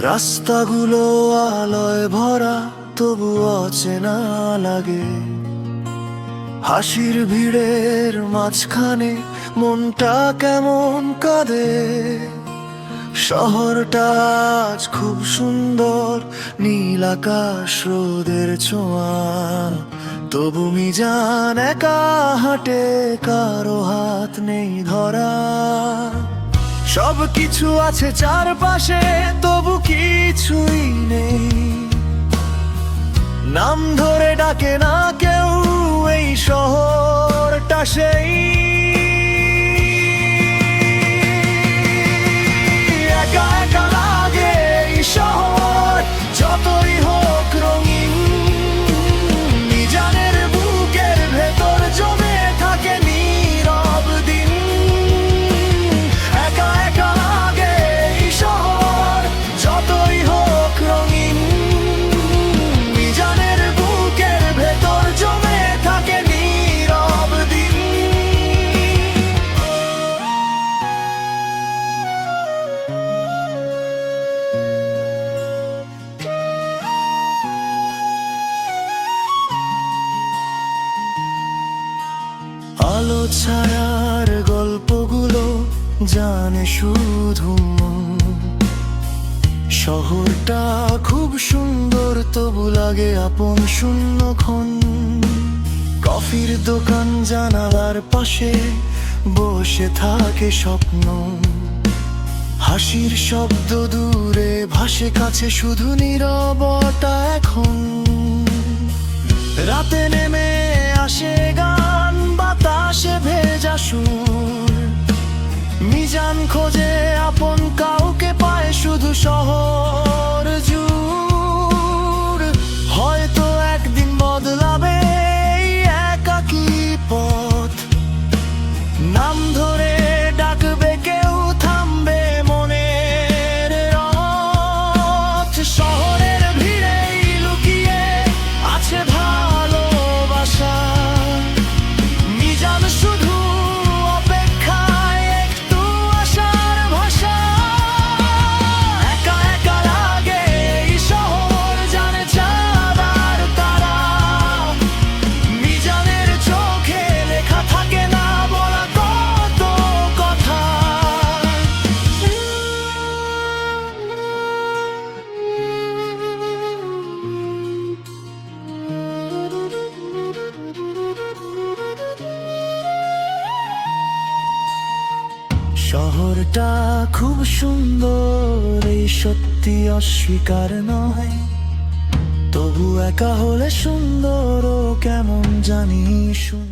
রাস্তাগুলো আলোয় ভরা তবু অচেনা লাগে। হাসির ভিড়ের মাঝখানে মনটা কেমন কাঁদে। শহরটা আজ খুব সুন্দর, নীল আকাশ রোদের ছোঁয়া, তবু মিজান একা হাঁটে, কারো হাত নেই ধরা। সব কিছু আছে চারপাশে তবু কিছুই নেই, নাম ধরে ডাকে না কেউ এই শহরটা সেই। একা একা লাগে এই শহর যতই হোক রঙিন, মিজানের বুকের ভেতর জমে থাকে নীরব দিন। একা একা লাগে এই শহর যতই হোক রঙিন, মিজানের বুকের ভেতর জমে থাকে নীরব দিন। আলো ছায়ার গল্পগুলো জানে শুধু মন। শহরটা খুব সুন্দর তবু লাগে আপন শূন্যক্ষণ। কফির দোকান জানালার পাশে বসে থাকে স্বপ্ন। হাসির শব্দ দূরে ভাসে কাছে, শুধু নীরবতা এখন। রাতে নেমে আসে গান, বাতাসে ভেজা সুর। মিজান খোঁজে আপন কাউকে, পায় শুধু শহর জুড়। হয়তো একদিন বদলাবে এই একাকী পথ, নাম ধরে ডাকবে কেউ, থামবে মনের রথ। শহরের ভিড়েই লুকিয়ে আছে ভালোবাসা, মিজান শুধু অপেক্ষায় একটু আশার ভাষা। একা একা লাগে এই শহর জানে চাঁদ আর তারা, মিজানের চোখে লেখা থাকে না বলা কত কথা। শহরটা খুব সুন্দর এই সত্যি অস্বীকার নয়, তবু একা হলে সুন্দর ও কেমন জানি সুন্দর।